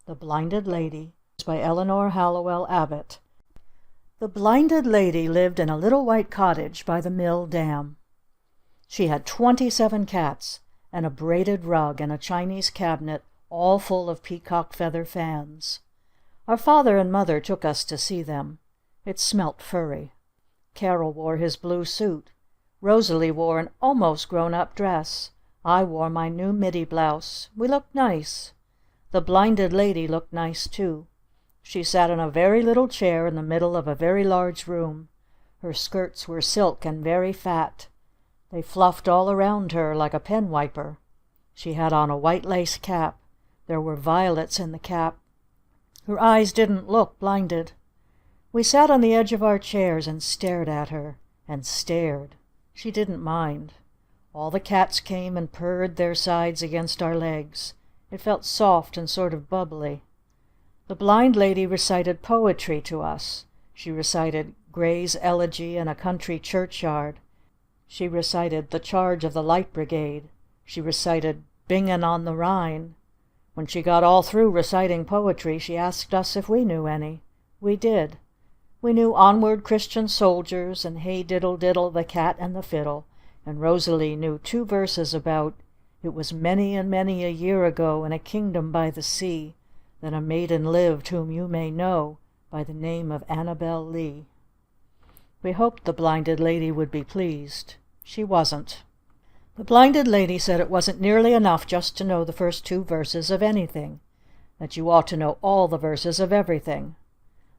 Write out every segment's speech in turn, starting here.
The Blinded Lady by Eleanor Hallowell Abbott. The Blinded Lady lived in a little white cottage by the mill dam. She had 27 cats, and a braided rug, and a Chinese cabinet all full of peacock feather fans. Our father and mother took us to see them. It smelt furry. Carol wore his blue suit. Rosalie wore an almost grown-up dress. I wore my new midi blouse. We looked nice. The Blinded Lady looked nice too. She sat in a very little chair in the middle of a very large room. Her skirts were silk and very fat. They fluffed all around her like a pen wiper. She had on a white lace cap. There were violets in the cap. Her eyes didn't look blinded. We sat on the edge of our chairs and stared at her, and stared. She didn't mind. All the cats came and purred their sides against our legs. It felt soft and sort of bubbly. The Blind Lady recited poetry to us. She recited Gray's Elegy in a Country Churchyard. She recited The Charge of the Light Brigade. She recited Bingen on the Rhine. When she got all through reciting poetry, she asked us if we knew any. We did. We knew Onward, Christian Soldiers, and Hey Diddle Diddle, the Cat and the Fiddle, and Rosalie knew 2 verses about It was many and many a year ago in a kingdom by the sea that a maiden lived whom you may know by the name of Annabel Lee. We hoped the Blinded Lady would be pleased. She wasn't. The Blinded Lady said it wasn't nearly enough just to know the first 2 verses of anything, that you ought to know all the verses of everything.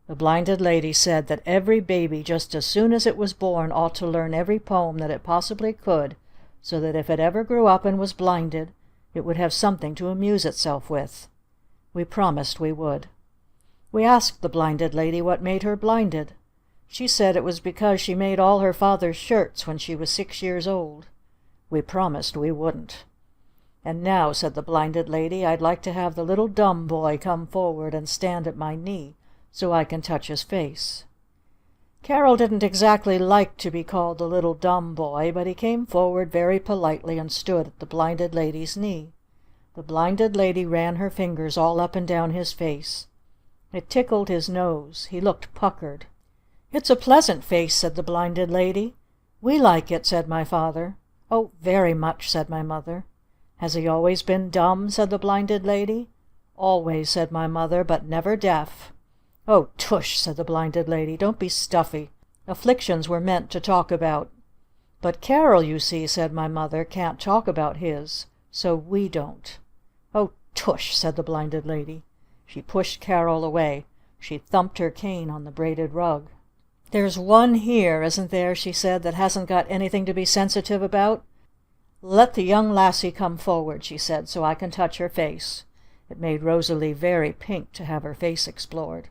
The Blinded Lady said that every baby just as soon as it was born ought to learn every poem that it possibly could, so that if it ever grew up and was blinded, it would have something to amuse itself with. We promised we would. We asked the Blinded Lady what made her blinded. She said it was because she made all her father's shirts when she was 6 years old. We promised we wouldn't. "And now," said the Blinded Lady, "I'd like to have the little dumb boy come forward and stand at my knee so I can touch his face." Carol didn't exactly like to be called the little dumb boy, but he came forward very politely and stood at the Blinded Lady's knee. The Blinded Lady ran her fingers all up and down his face. It tickled his nose. He looked puckered. "It's a pleasant face," said the Blinded Lady. "We like it," said my father. "Oh, very much," said my mother. "Has he always been dumb?" said the Blinded Lady. "Always," said my mother, "but never deaf." "Oh, tush!" said the Blinded Lady. "Don't be stuffy. Afflictions were meant to talk about." "But Carol, you see," said my mother, "can't talk about his. So we don't." "Oh, tush!" said the Blinded Lady. She pushed Carol away. She thumped her cane on the braided rug. "There's one here, isn't there," she said, "that hasn't got anything to be sensitive about? Let the young lassie come forward," she said, "so I can touch her face." It made Rosalie very pink to have her face explored.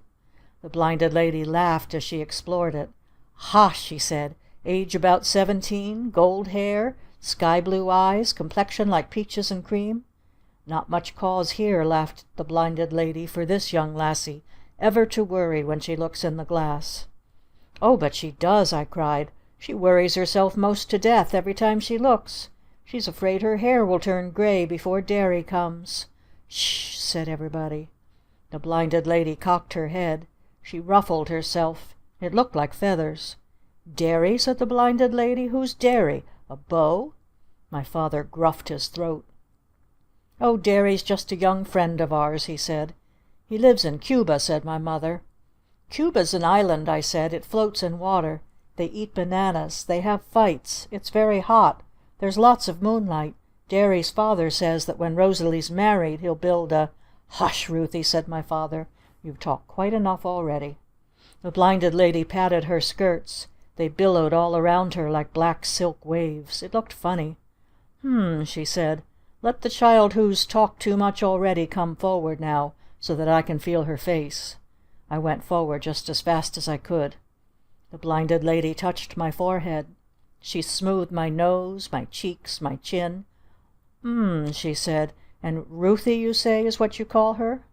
The Blinded Lady laughed as she explored it. "Ha!" she said. "Age about 17, gold hair, sky blue eyes, complexion like peaches and cream? Not much cause here," laughed the Blinded Lady, "for this young lassie ever to worry when she looks in the glass." "Oh, but she does!" I cried. "She worries herself most to death every time she looks. She's afraid her hair will turn gray before Derry comes." "Sh!" said everybody. The Blinded Lady cocked her head. She ruffled herself. It looked like feathers. "Derry?" said the Blinded Lady. "Who's Derry? A beau?" My father gruffed his throat. "Oh, Derry's just a young friend of ours," he said. "He lives in Cuba," said my mother. "Cuba's an island," I said. "It floats in water. They eat bananas. They have fights. It's very hot. There's lots of moonlight. Derry's father says that when Rosalie's married he'll build a—" "Hush, Ruthie!" said my father. "You've talked quite enough already." The Blinded Lady patted her skirts. They billowed all around her like black silk waves. It looked funny. She said. "Let the child who's talked too much already come forward now, so that I can feel her face." I went forward just as fast as I could. The Blinded Lady touched my forehead. She smoothed my nose, my cheeks, my chin. She said. "And Ruthie, you say, is what you call her?"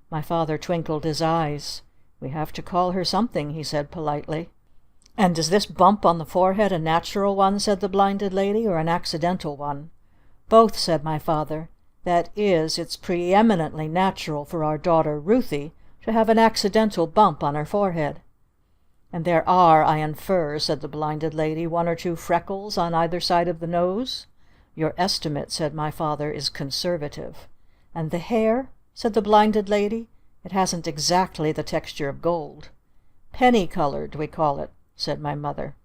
My father twinkled his eyes. "We have to call her something," he said politely. "And is this bump on the forehead a natural one," said the Blinded Lady, "or an accidental one?" "Both," said my father. That is, it's preeminently natural for our daughter Ruthie to have an accidental bump on her forehead." "And there are, I infer," said the Blinded Lady, "one or two freckles on either side of the nose?" "Your estimate," said my father, "is conservative." "And the hair?" said the Blinded Lady. "It hasn't exactly the texture of gold." "Penny colored, we call it," said my mother.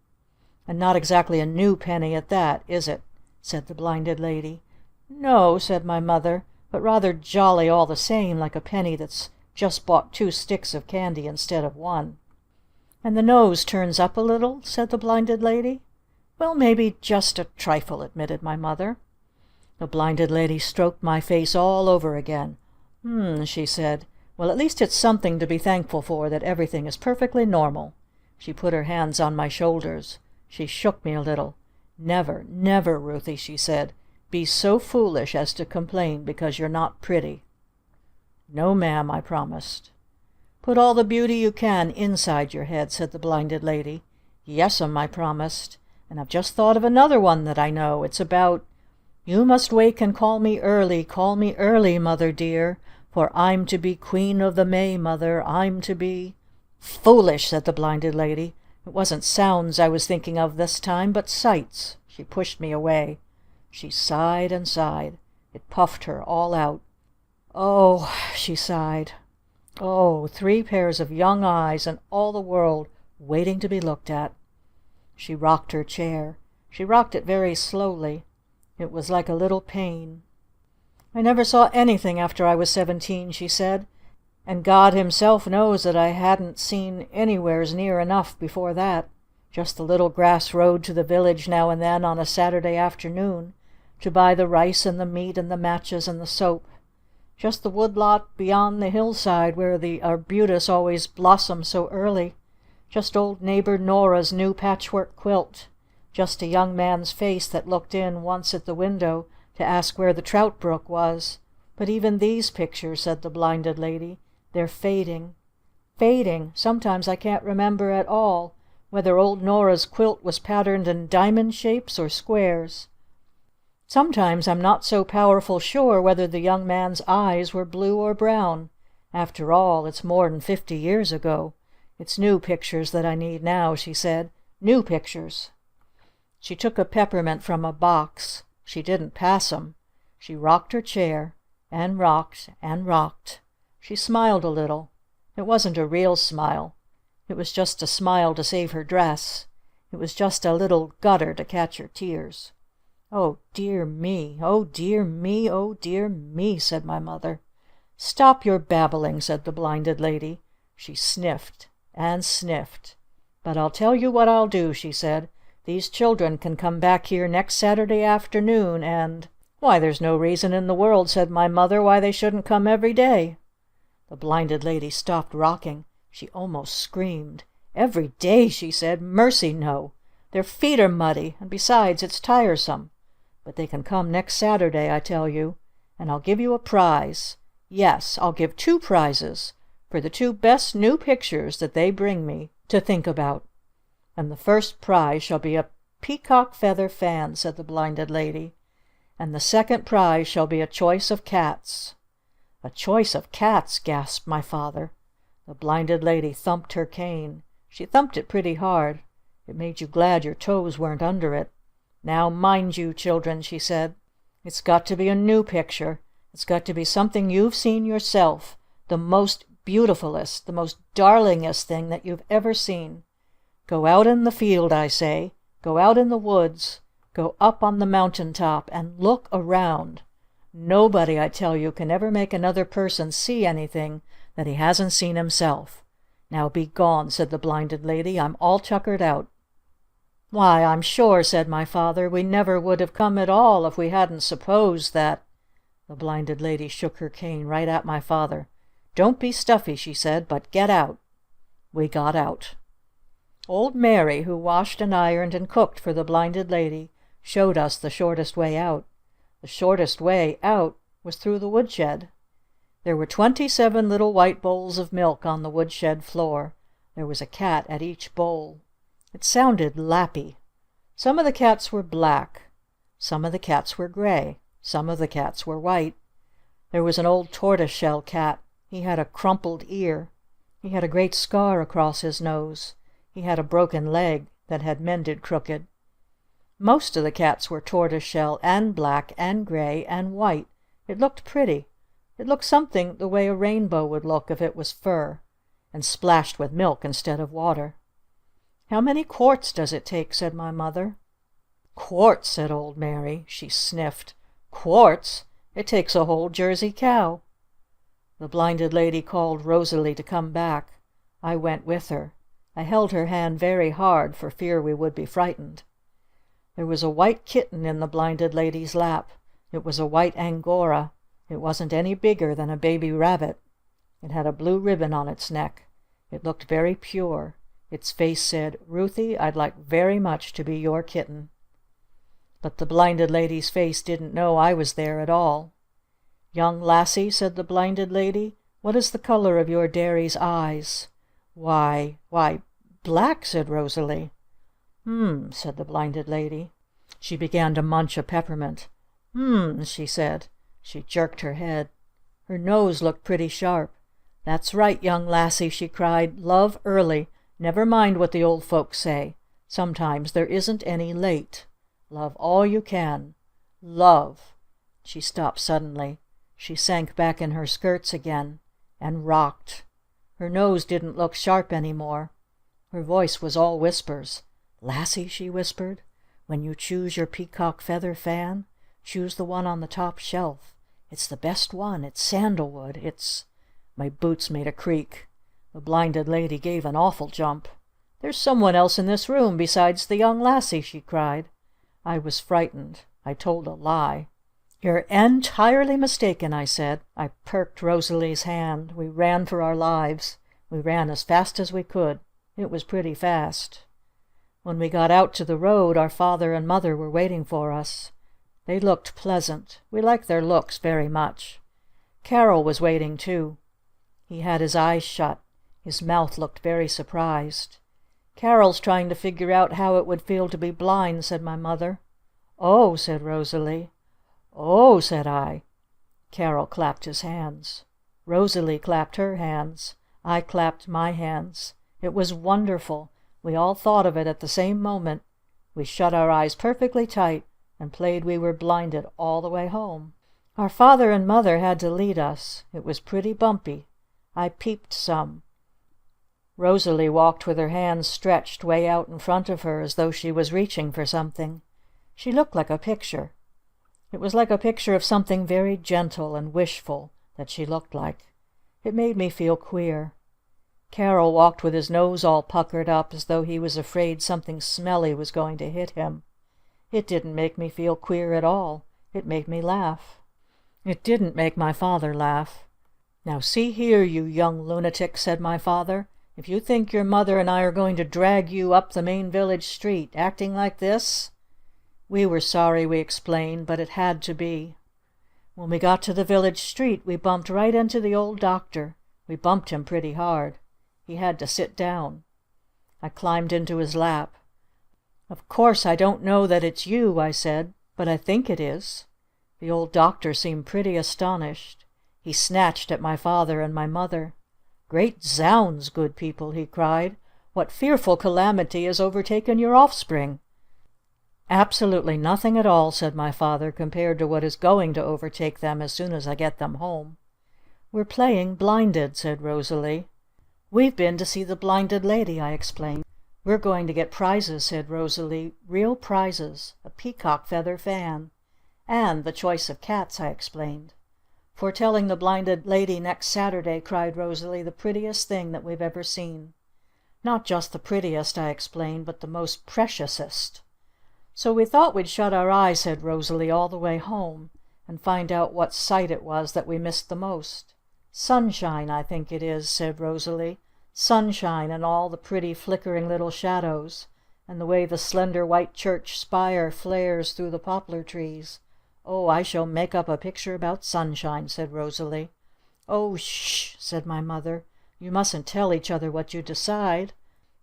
"And not exactly a new penny at that, is it?" said the Blinded Lady. "No," said my mother, "but rather jolly all the same, like a penny that's just bought 2 sticks of candy instead of 1. "And the nose turns up a little?" said the Blinded Lady. "Well, maybe just a trifle," admitted my mother. The Blinded Lady stroked my face all over again. She said. "Well, at least it's something to be thankful for that everything is perfectly normal." She put her hands on my shoulders. She shook me a little. "Never, never, Ruthie," she said, "be so foolish as to complain because you're not pretty." "No, ma'am," I promised. "Put all the beauty you can inside your head," said the Blinded Lady. "Yes'm," I promised. "And I've just thought of another one that I know. It's about 'You must wake and call me early, mother dear, for I'm to be Queen of the May, mother, I'm to be—'" "Foolish!" said the Blinded Lady. "It wasn't sounds I was thinking of this time, but sights." She pushed me away. She sighed and sighed. It puffed her all out. "Oh," she sighed. "Oh, 3 pairs of young eyes and all the world waiting to be looked at." She rocked her chair. She rocked it very slowly. It was like a little pain. "I never saw anything after I was 17," she said. "And God Himself knows that I hadn't seen anywheres near enough before that. Just the little grass road to the village now and then on a Saturday afternoon to buy the rice and the meat and the matches and the soap. Just the woodlot beyond the hillside where the arbutus always blossomed so early. Just old neighbor Nora's new patchwork quilt. Just a young man's face that looked in once at the window to ask where the trout brook was. But even these pictures," said the Blinded Lady, "they're fading. Fading! Sometimes I can't remember at all whether old Nora's quilt was patterned in diamond shapes or squares. Sometimes I'm not so powerful sure whether the young man's eyes were blue or brown. After all, it's more'n 50 years ago. It's new pictures that I need now," she said. "New pictures." She took a peppermint from a box. She didn't pass 'em. She rocked her chair. And rocked. And rocked. She smiled a little. It wasn't a real smile. It was just a smile to save her dress. It was just a little gutter to catch her tears. "Oh dear me! Oh dear me! Oh dear me!" said my mother. "Stop your babbling!" said the Blinded Lady. She sniffed. And sniffed. "But I'll tell you what I'll do," she said. "These children can come back here next Saturday afternoon and—" "Why, there's no reason in the world," said my mother, "why they shouldn't come every day." The Blinded Lady stopped rocking. She almost screamed. "Every day?" she said. "Mercy, no! Their feet are muddy, and besides, it's tiresome. But they can come next Saturday, I tell you. And I'll give you a prize. Yes, I'll give 2 prizes for the 2 best new pictures that they bring me to think about. And the first prize shall be a peacock feather fan," said the Blinded Lady. "And the second prize shall be a choice of cats." "A choice of cats?" gasped my father. The Blinded Lady thumped her cane. She thumped it pretty hard. It made you glad your toes weren't under it. "Now mind you, children," she said. "It's got to be a new picture. It's got to be something you've seen yourself. The most beautifulest, the most darlingest thing that you've ever seen. Go out in the field, I say. Go out in the woods. Go up on the mountain top. And look around. Nobody, I tell you, can ever make another person see anything that he hasn't seen himself. Now be gone," said the Blinded Lady. "I'm all tuckered out." "Why, I'm sure," said my father, "we never would have come at all if we hadn't supposed that—" The Blinded Lady shook her cane right at my father. "Don't be stuffy," she said, "but get out." We got out. Old Mary, who washed and ironed and cooked for the Blinded Lady, showed us the shortest way out. The shortest way out was through the woodshed. There were 27 little white bowls of milk on the woodshed floor. There was a cat at each bowl. It sounded lappy. Some of the cats were black. Some of the cats were gray. Some of the cats were white. There was an old tortoise-shell cat. He had a crumpled ear. He had a great scar across his nose. He had a broken leg that had mended crooked. Most of the cats were tortoise-shell and black and gray and white. It looked pretty. It looked something the way a rainbow would look if it was fur, and splashed with milk instead of water. "How many quarts does it take?" said my mother. "Quarts!" said old Mary. She sniffed. "Quarts! It takes a whole Jersey cow." The Blinded Lady called Rosalie to come back. I went with her. I held her hand very hard for fear we would be frightened. There was a white kitten in the Blinded Lady's lap. It was a white Angora. It wasn't any bigger than a baby rabbit. It had a blue ribbon on its neck. It looked very pure. Its face said, "Ruthie, I'd like very much to be your kitten." But the Blinded Lady's face didn't know I was there at all. "Young lassie," said the Blinded Lady, "what is the color of your dairy's eyes?" Why, black," said Rosalie. Said the Blinded Lady. She began to munch a peppermint. She said. She jerked her head. Her nose looked pretty sharp. "That's right, young lassie," she cried. "Love early. Never mind what the old folks say. Sometimes there isn't any late. Love all you can. Love." She stopped suddenly. She sank back in her skirts again and rocked. Her nose didn't look sharp any more. Her voice was all whispers. "Lassie," she whispered, "when you choose your peacock feather fan, choose the one on the top shelf. It's the best one. It's sandalwood. It's—" My boots made a creak. The Blinded Lady gave an awful jump. "There's someone else in this room besides the young lassie!" she cried. I was frightened. I told a lie. "You're entirely mistaken," I said. I perked Rosalie's hand. We ran for our lives. We ran as fast as we could. It was pretty fast. When we got out to the road, our father and mother were waiting for us. They looked pleasant. We liked their looks very much. Carol was waiting too. He had his eyes shut. His mouth looked very surprised. "Carol's trying to figure out how it would feel to be blind," said my mother. "Oh," said Rosalie. "Oh," said I. Carol clapped his hands. Rosalie clapped her hands. I clapped my hands. It was wonderful. We all thought of it at the same moment. We shut our eyes perfectly tight and played we were blinded all the way home. Our father and mother had to lead us. It was pretty bumpy. I peeped some. Rosalie walked with her hands stretched way out in front of her as though she was reaching for something. She looked like a picture. It was like a picture of something very gentle and wishful that she looked like. It made me feel queer. Carol walked with his nose all puckered up as though he was afraid something smelly was going to hit him. It didn't make me feel queer at all. It made me laugh. It didn't make my father laugh. "Now see here, you young lunatic," said my father. "If you think your mother and I are going to drag you up the main village street, acting like this—" We were sorry, we explained, but it had to be. When we got to the village street we bumped right into the old doctor. We bumped him pretty hard. He had to sit down. I climbed into his lap. "Of course I don't know that it's you," I said, "but I think it is." The old doctor seemed pretty astonished. He snatched at my father and my mother. "Great zounds, good people!" he cried. "What fearful calamity has overtaken your offspring?" "Absolutely nothing at all," said my father, "compared to what is going to overtake them as soon as I get them home." "We're playing blinded," said Rosalie. "We've been to see the Blinded Lady," I explained. "We're going to get prizes," said Rosalie. "Real prizes. A peacock feather fan." "And the choice of cats," I explained. "Foretelling the Blinded Lady next Saturday," cried Rosalie, "the prettiest thing that we've ever seen." "Not just the prettiest," I explained, "but the most preciousest." "So we thought we'd shut our eyes," said Rosalie, "all the way home and find out what sight it was that we missed the most. Sunshine, I think it is," said Rosalie. "Sunshine and all the pretty flickering little shadows and the way the slender white church spire flares through the poplar trees. Oh, I shall make up a picture about sunshine," said Rosalie. "Oh, shh!" said my mother. "You mustn't tell each other what you decide.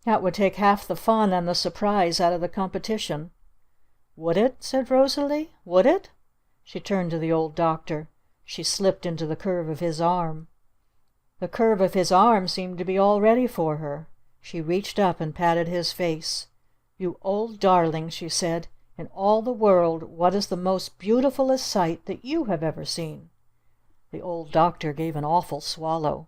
That would take half the fun and the surprise out of the competition." "Would it?" said Rosalie. "Would it?" She turned to the old doctor. She slipped into the curve of his arm. The curve of his arm seemed to be all ready for her. She reached up and patted his face. "You old darling," she said. "In all the world, what is the most beautifulest sight that you have ever seen?" The old doctor gave an awful swallow.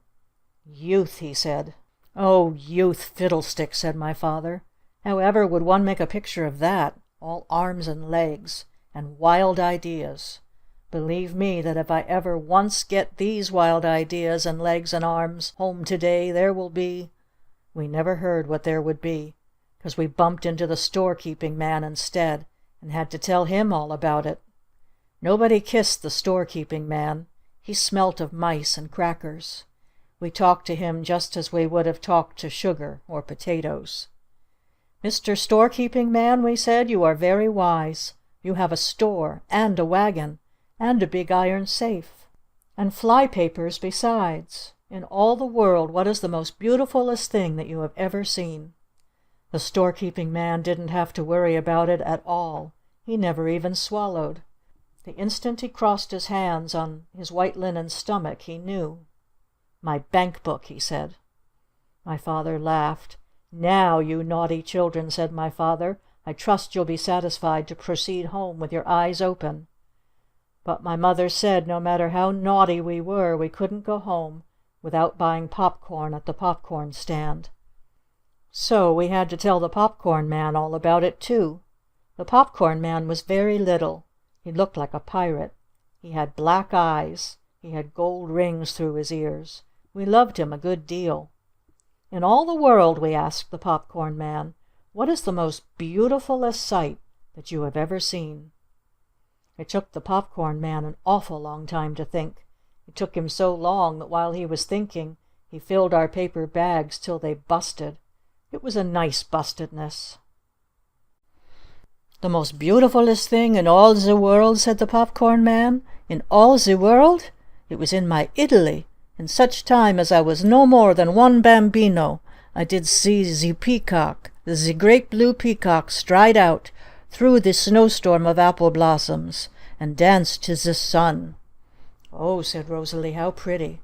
"Youth," he said. "Oh, youth, fiddlesticks," said my father. "However would one make a picture of that? All arms and legs, and wild ideas. Believe me that if I ever once get these wild ideas and legs and arms home today, there will be—" We never heard what there would be, 'cause we bumped into the storekeeping man instead, and had to tell him all about it. Nobody kissed the storekeeping man. He smelt of mice and crackers. We talked to him just as we would have talked to sugar or potatoes. "Mr. Storekeeping Man," we said, "you are very wise. You have a store, and a wagon, and a big iron safe, and fly papers besides. In all the world, what is the most beautifulest thing that you have ever seen?" The storekeeping man didn't have to worry about it at all. He never even swallowed. The instant he crossed his hands on his white linen stomach, he knew. "My bank book," he said. My father laughed. "Now, you naughty children," said my father, "I trust you'll be satisfied to proceed home with your eyes open." But my mother said no matter how naughty we were, we couldn't go home without buying popcorn at the popcorn stand. So we had to tell the popcorn man all about it too. The popcorn man was very little. He looked like a pirate. He had black eyes. He had gold rings through his ears. We loved him a good deal. "In all the world," we asked the popcorn man, "what is the most beautifulest sight that you have ever seen?" It took the popcorn man an awful long time to think. It took him so long that while he was thinking he filled our paper bags till they busted. It was a nice bustedness. "The most beautifulest thing in all the world," said the popcorn man. "In all the world? It was in my Italy. In such time as I was no more than one bambino, I did see the peacock, the great blue peacock, stride out through the snowstorm of apple blossoms, and dance to the sun." "Oh," said Rosalie, "how pretty!"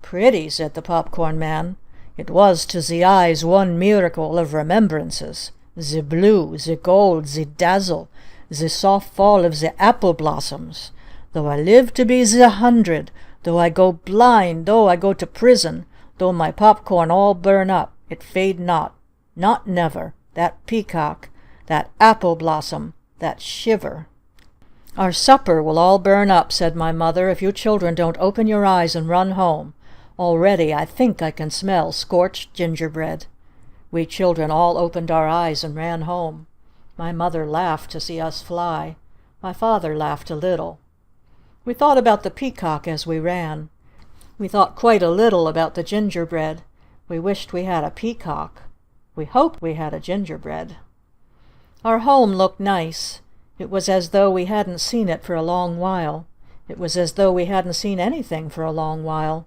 "Pretty," said the popcorn man. "It was to the eyes one miracle of remembrances. The blue, the gold, the dazzle, the soft fall of the apple blossoms. Though I live to be the 100, though I go blind, though I go to prison, though my popcorn all burn up, it fade not, not never, that peacock, that apple blossom, that shiver." "Our supper will all burn up," said my mother, "if you children don't open your eyes and run home. Already I think I can smell scorched gingerbread." We children all opened our eyes and ran home. My mother laughed to see us fly. My father laughed a little. We thought about the peacock as we ran. We thought quite a little about the gingerbread. We wished we had a peacock. We hoped we had a gingerbread. Our home looked nice. It was as though we hadn't seen it for a long while. It was as though we hadn't seen anything for a long while.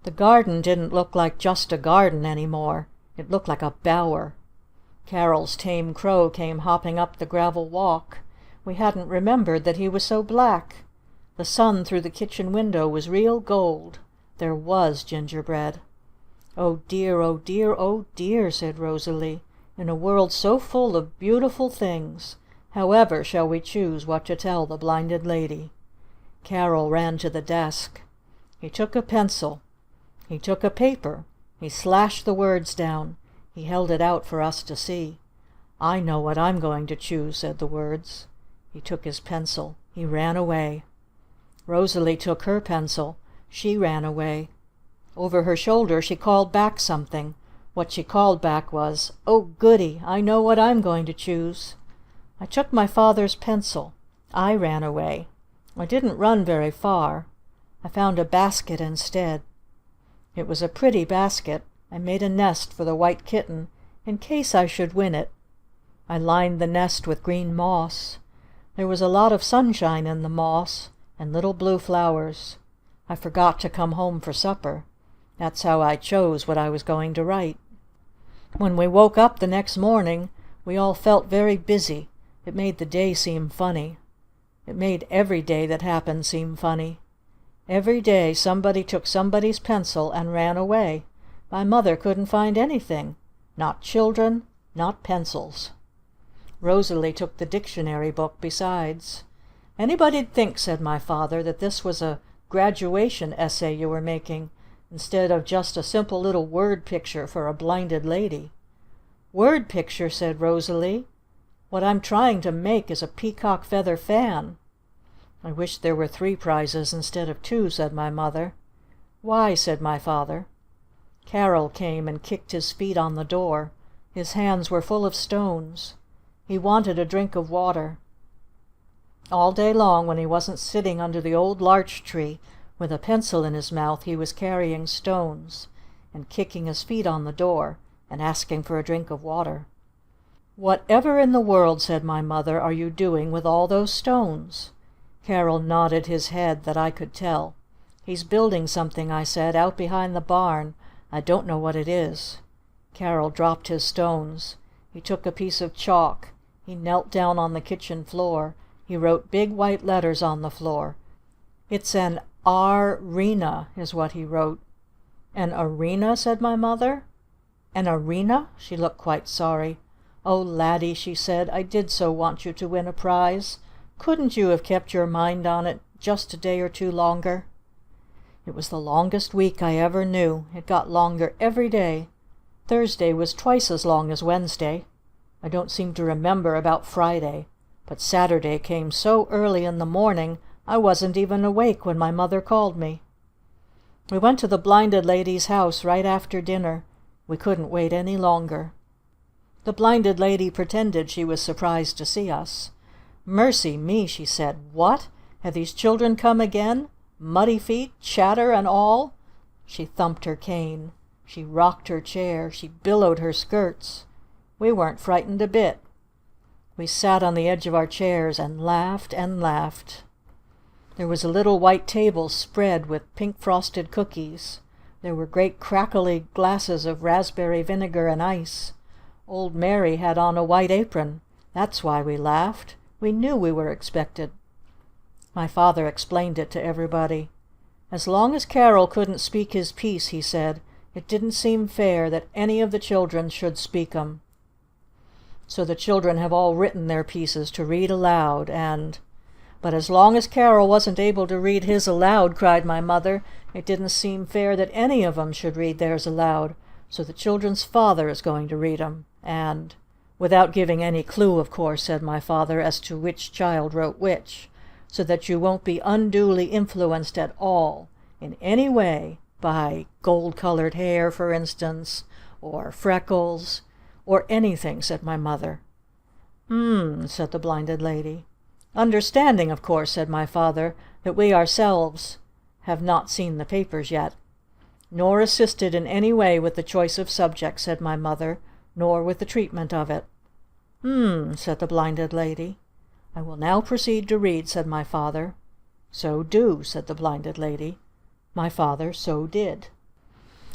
The garden didn't look like just a garden any more. It looked like a bower. Carol's tame crow came hopping up the gravel walk. We hadn't remembered that he was so black. The sun through the kitchen window was real gold. There was gingerbread. "Oh dear, oh dear, oh dear," said Rosalie. "In a world so full of beautiful things, however shall we choose what to tell the blinded lady?" Carol ran to the desk. He took a pencil. He took a paper. He slashed the words down. He held it out for us to see. "I know what I'm going to choose," said the words. He took his pencil. He ran away. Rosalie took her pencil. She ran away. Over her shoulder she called back something. What she called back was, "Oh, goody! I know what I'm going to choose." I took my father's pencil. I ran away. I didn't run very far. I found a basket instead. It was a pretty basket. I made a nest for the white kitten in case I should win it. I lined the nest with green moss. There was a lot of sunshine in the moss, and little blue flowers. I forgot to come home for supper. That's how I chose what I was going to write. When we woke up the next morning, we all felt very busy. It made the day seem funny. It made every day that happened seem funny. Every day somebody took somebody's pencil and ran away. My mother couldn't find anything. Not children, not pencils. Rosalie took the dictionary book besides. "Anybody'd think," said my father, "that this was a graduation essay you were making, instead of just a simple little word picture for a blinded lady." "Word picture?" said Rosalie. "What I'm trying to make is a peacock feather fan." "I wish there were 3 prizes instead of 2," said my mother. "Why?" said my father. Carol came and kicked his feet on the door. His hands were full of stones. He wanted a drink of water. All day long, when he wasn't sitting under the old larch tree with a pencil in his mouth, he was carrying stones, and kicking his feet on the door, and asking for a drink of water. "Whatever in the world," said my mother, "are you doing with all those stones?" Carol nodded his head that I could tell. "He's building something," I said, "out behind the barn. I don't know what it is." Carol dropped his stones. He took a piece of chalk. He knelt down on the kitchen floor. He wrote big white letters on the floor. "It's an arena," is what he wrote. "An arena?" said my mother. "An arena?" She looked quite sorry. "Oh, laddie," she said, "I did so want you to win a prize. Couldn't you have kept your mind on it just a day or 2 longer?" It was the longest week I ever knew. It got longer every day. Thursday was twice as long as Wednesday. I don't seem to remember about Friday, but Saturday came so early in the morning I wasn't even awake when my mother called me. We went to the blinded lady's house right after dinner. We couldn't wait any longer. The blinded lady pretended she was surprised to see us. "Mercy me," she said. "What? Have these children come again? Muddy feet, chatter and all?" She thumped her cane. She rocked her chair. She billowed her skirts. We weren't frightened a bit. We sat on the edge of our chairs and laughed and laughed. There was a little white table spread with pink frosted cookies. There were great crackly glasses of raspberry vinegar and ice. Old Mary had on a white apron. That's why we laughed. We knew we were expected. My father explained it to everybody. As long as Carol couldn't speak his piece, he said, it didn't seem fair that any of the children should speak 'em. So the children have all written their pieces to read aloud, and... "But as long as Carol wasn't able to read his aloud," cried my mother, "it didn't seem fair that any of 'em should read theirs aloud, so the children's father is going to read 'em, and..." "Without giving any clue, of course," said my father, "as to which child wrote which, so that you won't be unduly influenced at all, in any way, by gold-colored hair, for instance, or freckles, or anything," said my mother. Said the blinded lady. "Understanding, of course," said my father, "that we ourselves have not seen the papers yet." "Nor assisted in any way with the choice of subject," said my mother, "nor with the treatment of it." Said the blinded lady. "I will now proceed to read," said my father. "So do," said the blinded lady. My father so did.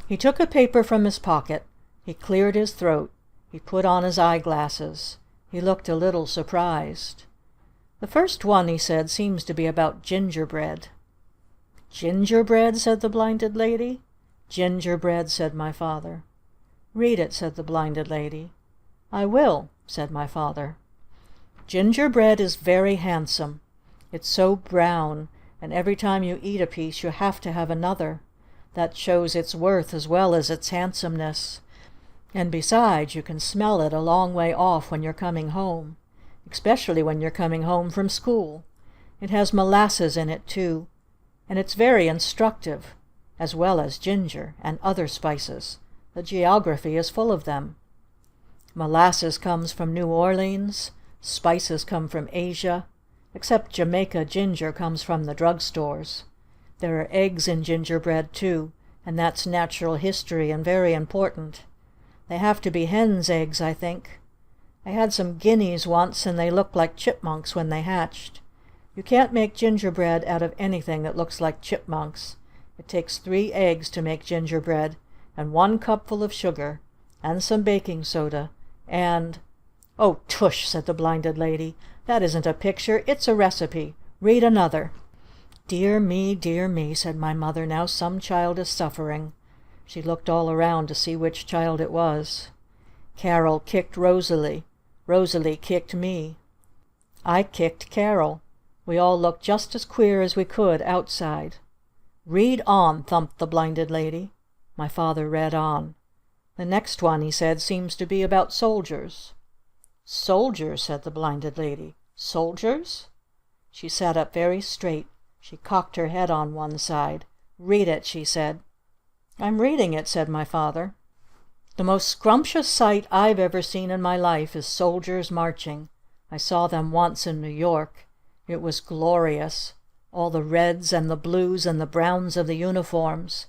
He took a paper from his pocket. He cleared his throat. He put on his eyeglasses. He looked a little surprised. "The first one," he said, "seems to be about gingerbread." "Gingerbread?" said the blinded lady. "Gingerbread," said my father. "Read it," said the blinded lady. "I will," said my father. "Gingerbread is very handsome. It's so brown, and every time you eat a piece you have to have another. That shows its worth as well as its handsomeness. And besides, you can smell it a long way off when you're coming home, especially when you're coming home from school. It has molasses in it too, and it's very instructive, as well as ginger and other spices. The geography is full of them. Molasses comes from New Orleans, spices come from Asia, except Jamaica ginger comes from the drugstores. There are eggs in gingerbread too, and that's natural history and very important. They have to be hen's eggs, I think. I had some guineas once, and they looked like chipmunks when they hatched. You can't make gingerbread out of anything that looks like chipmunks. It takes 3 eggs to make gingerbread, and 1 cupful of sugar, and some baking soda, and... "Oh, tush!" said the blinded lady. "That isn't a picture, it's a recipe. Read another." dear me," said my mother. "Now some child is suffering." She looked all around to see which child it was. Carol kicked Rosalie. Rosalie kicked me. I kicked Carol. We all looked just as queer as we could outside. "Read on," thumped the Blinded Lady. My father read on. "The next one," he said, "seems to be about soldiers." "Soldiers?" said the Blinded Lady. "Soldiers?" She sat up very straight. She cocked her head on one side. "Read it," she said. "I'm reading it," said my father. "The most scrumptious sight I've ever seen in my life is soldiers marching. I saw them once in New York. It was glorious. All the reds and the blues and the browns of the uniforms.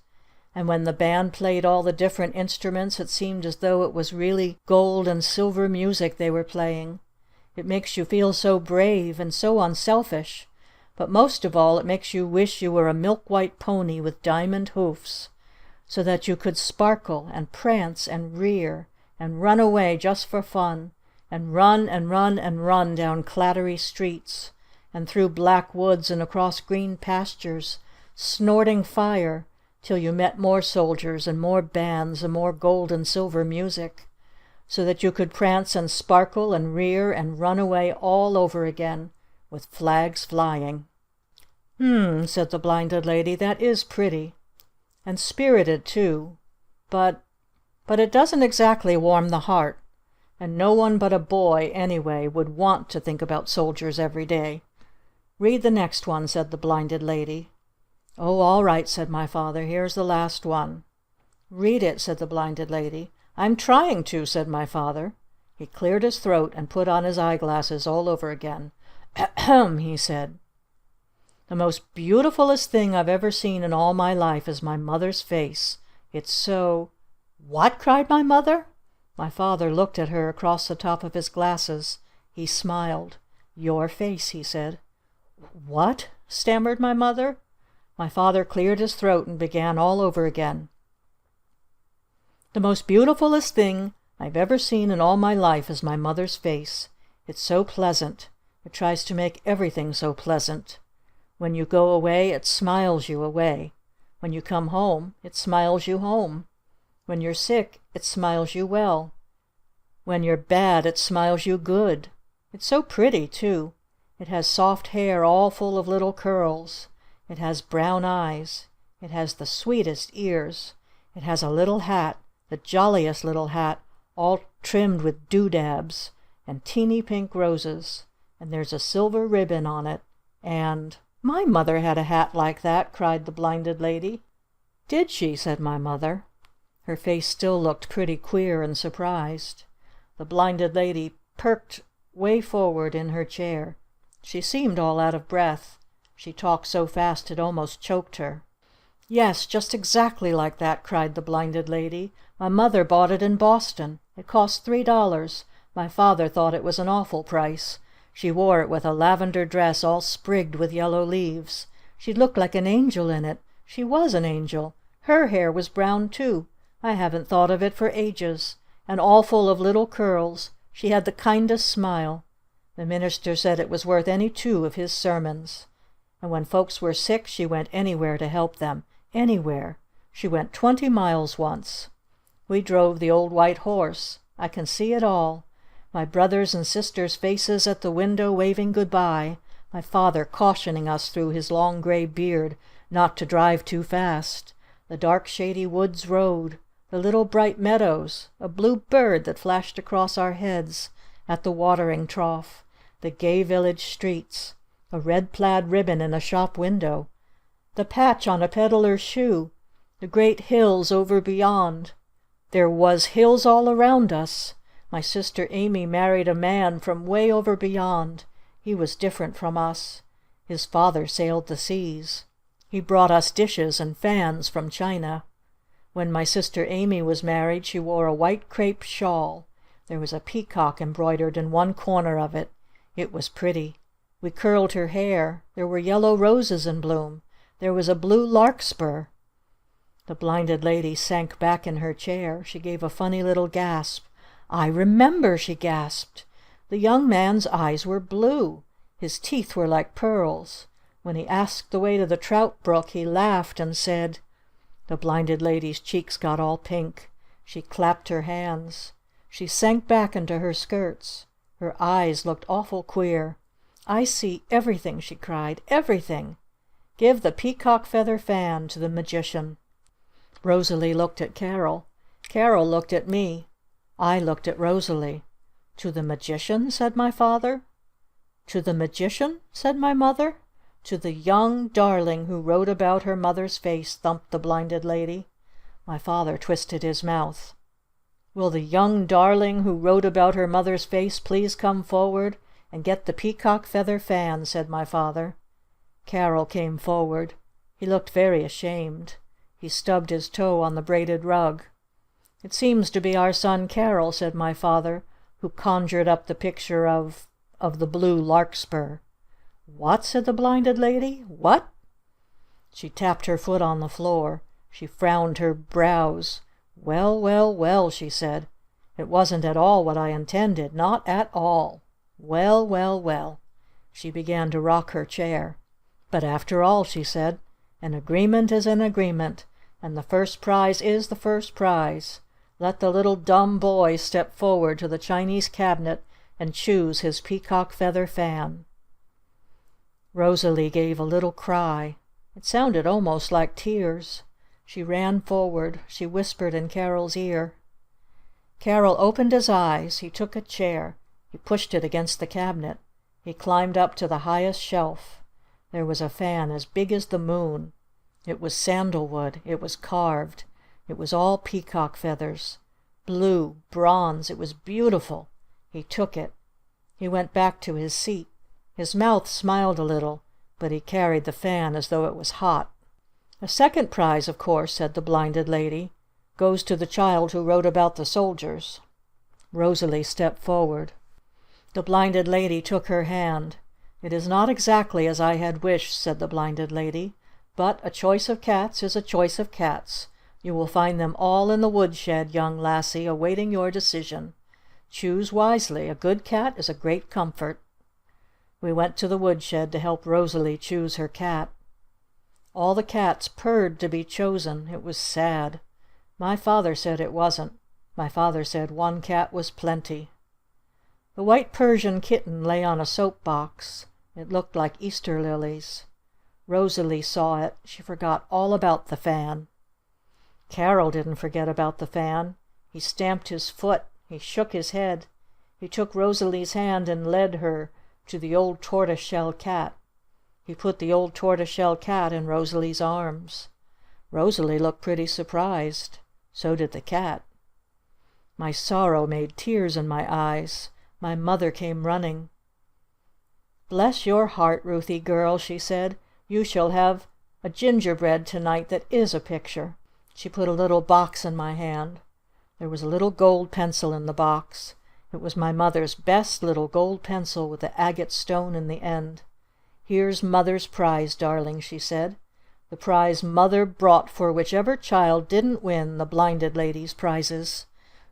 And when the band played all the different instruments it seemed as though it was really gold and silver music they were playing. It makes you feel so brave and so unselfish. But most of all it makes you wish you were a milk-white pony with diamond hoofs, so that you could sparkle and prance and rear and run away just for fun, and run and run and run down clattery streets, and through black woods and across green pastures, snorting fire, till you met more soldiers and more bands and more gold and silver music, so that you could prance and sparkle and rear and run away all over again, with flags flying." Said the Blinded Lady. "That is pretty. And spirited, too. But it doesn't exactly warm the heart. And no one but a boy, anyway, would want to think about soldiers every day." "Read the next one," said the Blinded Lady. "Oh, all right," said my father. "Here's the last one." "Read it," said the Blinded Lady. "I'm trying to," said my father. He cleared his throat and put on his eyeglasses all over again. "Ahem," he said. "The most beautifulest thing I've ever seen in all my life is my mother's face. It's so—" "What?" cried my mother. My father looked at her across the top of his glasses. He smiled. "Your face," he said. "What?" stammered my mother. My father cleared his throat and began all over again. "The most beautifulest thing I've ever seen in all my life is my mother's face. It's so pleasant. It tries to make everything so pleasant. When you go away, it smiles you away. When you come home, it smiles you home. When you're sick, it smiles you well. When you're bad, it smiles you good. It's so pretty, too. It has soft hair all full of little curls. It has brown eyes. It has the sweetest ears. It has a little hat, the jolliest little hat, all trimmed with doodads and teeny pink roses. And there's a silver ribbon on it. And—" "My mother had a hat like that!" cried the Blinded Lady. "Did she?" said my mother. Her face still looked pretty queer and surprised. The Blinded Lady perked way forward in her chair. She seemed all out of breath. She talked so fast it almost choked her. "Yes, just exactly like that!" cried the Blinded Lady. "My mother bought it in Boston. It cost $3. My father thought it was an awful price. She wore it with a lavender dress all sprigged with yellow leaves. She looked like an angel in it. She was an angel. Her hair was brown too. I haven't thought of it for ages. And all full of little curls. She had the kindest smile. The minister said it was worth any 2 of his sermons. And when folks were sick she went anywhere to help them. Anywhere. She went 20 miles once. We drove the old white horse. I can see it all. My brothers and sisters' faces at the window waving goodbye. My father cautioning us through his long gray beard not to drive too fast. The dark shady woods road. The little bright meadows. A blue bird that flashed across our heads at the watering trough. The gay village streets. A red plaid ribbon in a shop window. The patch on a peddler's shoe. The great hills over beyond. There was hills all around us. My sister Amy married a man from way over beyond. He was different from us. His father sailed the seas. He brought us dishes and fans from China. When my sister Amy was married she wore a white crepe shawl. There was a peacock embroidered in one corner of it. It was pretty. We curled her hair. There were yellow roses in bloom. There was a blue larkspur." The Blinded Lady sank back in her chair. She gave a funny little gasp. "I remember!" she gasped. "The young man's eyes were blue. His teeth were like pearls. When he asked the way to the trout brook, he laughed and said—" The Blinded Lady's cheeks got all pink. She clapped her hands. She sank back into her skirts. Her eyes looked awful queer. "I see everything!" she cried. "Everything! Give the peacock feather fan to the magician." Rosalie looked at Carol. Carol looked at me. I looked at Rosalie. "To the magician?" said my father. "To the magician?" said my mother. "To the young darling who wrote about her mother's face," thumped the Blinded Lady. My father twisted his mouth. "Will the young darling who wrote about her mother's face please come forward and get the peacock feather fan?" said my father. Carol came forward. He looked very ashamed. He stubbed his toe on the braided rug. "It seems to be our son Carol," said my father, "who conjured up the picture of the blue larkspur." "What?" said the Blinded Lady. "What?" She tapped her foot on the floor. She frowned her brows. "Well, well, well," she said. "It wasn't at all what I intended. Not at all. Well, well, well." She began to rock her chair. "But after all," she said, "an agreement is an agreement. And the first prize is the first prize. Let the little dumb boy step forward to the Chinese cabinet and choose his peacock feather fan." Rosalie gave a little cry. It sounded almost like tears. She ran forward. She whispered in Carol's ear. Carol opened his eyes. He took a chair. He pushed it against the cabinet. He climbed up to the highest shelf. There was a fan as big as the moon. It was sandalwood. It was carved. It was all peacock feathers. Blue, bronze. It was beautiful. He took it. He went back to his seat. His mouth smiled a little, but he carried the fan as though it was hot. "The second prize, of course," said the Blinded Lady, "goes to the child who wrote about the soldiers." Rosalie stepped forward. The Blinded Lady took her hand. "It is not exactly as I had wished," said the Blinded Lady, "but a choice of cats is a choice of cats. You will find them all in the woodshed, young lassie, awaiting your decision. Choose wisely. A good cat is a great comfort." We went to the woodshed to help Rosalie choose her cat. All the cats purred to be chosen. It was sad. My father said it wasn't. My father said one cat was plenty. The white Persian kitten lay on a soap box. It looked like Easter lilies. Rosalie saw it. She forgot all about the fan. Carol didn't forget about the fan. He stamped his foot. He shook his head. He took Rosalie's hand and led her to the old tortoiseshell cat. He put the old tortoiseshell cat in Rosalie's arms. Rosalie looked pretty surprised. So did the cat. My sorrow made tears in my eyes. My mother came running. "Bless your heart, Ruthie girl," she said. "You shall have a gingerbread tonight that is a picture." She put a little box in my hand. There was a little gold pencil in the box. It was my mother's best little gold pencil with the agate stone in the end. "Here's Mother's prize, darling," she said. "The prize Mother brought for whichever child didn't win the Blinded Lady's prizes.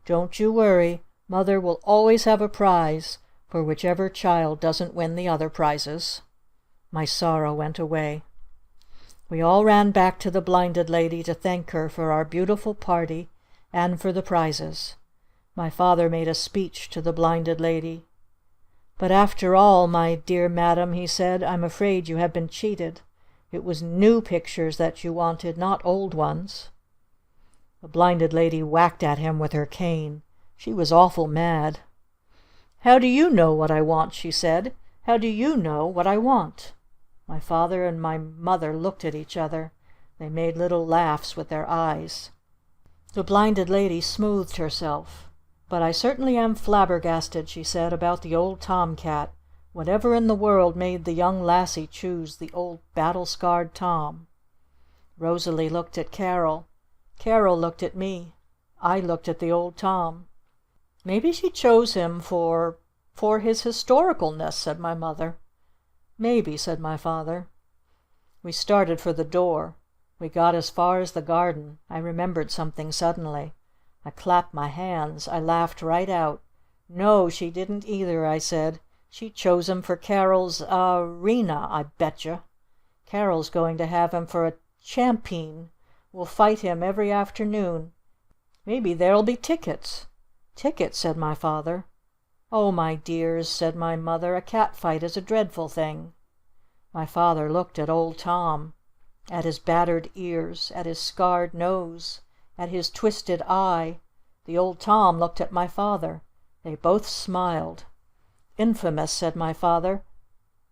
Don't you worry. Mother will always have a prize for whichever child doesn't win the other prizes." My sorrow went away. We all ran back to the Blinded Lady to thank her for our beautiful party and for the prizes. My father made a speech to the Blinded Lady. "But after all, my dear madam," he said, "I'm afraid you have been cheated. It was new pictures that you wanted, not old ones." The Blinded Lady whacked at him with her cane. She was awful mad. "How do you know what I want?" she said. "How do you know what I want?" My father and my mother looked at each other. They made little laughs with their eyes. The Blinded Lady smoothed herself. "But I certainly am flabbergasted," she said, "about the old tomcat. Whatever in the world made the young lassie choose the old battle-scarred Tom?" Rosalie looked at Carol. Carol looked at me. I looked at the old Tom. "Maybe she chose him for his historicalness," said my mother. "Maybe," said my father. We started for the door. We got as far as the garden. I remembered something suddenly. I clapped my hands. I laughed right out. "No, she didn't either," I said. "She chose him for Carol's Rena, I betcha." Carol's going to have him for a champeen. We'll fight him every afternoon. Maybe there'll be tickets." "Tickets?" said my father. "Oh, my dears," said my mother, "a cat fight is a dreadful thing." My father looked at Old Tom, at his battered ears, at his scarred nose, at his twisted eye. The Old Tom looked at my father. They both smiled. "Infamous," said my father.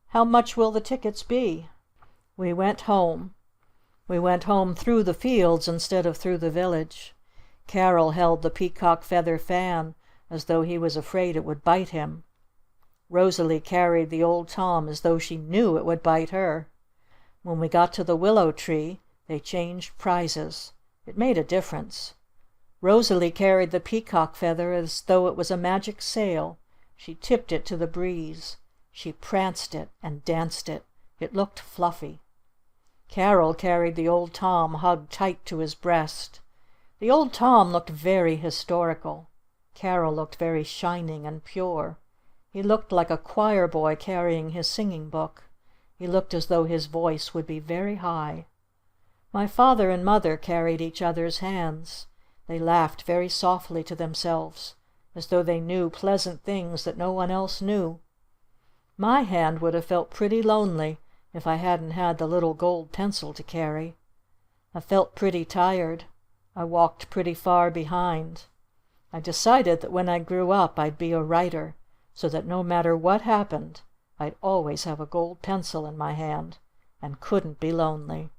"How much will the tickets be?" We went home. We went home through the fields instead of through the village. Carol held the peacock feather fan as though he was afraid it would bite him. Rosalie carried the Old Tom as though she knew it would bite her. When we got to the willow tree they changed prizes. It made a difference. Rosalie carried the peacock feather as though it was a magic sail. She tipped it to the breeze. She pranced it and danced it. It looked fluffy. Carol carried the Old Tom hugged tight to his breast. The Old Tom looked very historical. Carol looked very shining and pure. He looked like a choir boy carrying his singing book. He looked as though his voice would be very high. My father and mother carried each other's hands. They laughed very softly to themselves, as though they knew pleasant things that no one else knew. My hand would have felt pretty lonely if I hadn't had the little gold pencil to carry. I felt pretty tired. I walked pretty far behind. I decided that when I grew up I'd be a writer, so that no matter what happened I'd always have a gold pencil in my hand and couldn't be lonely.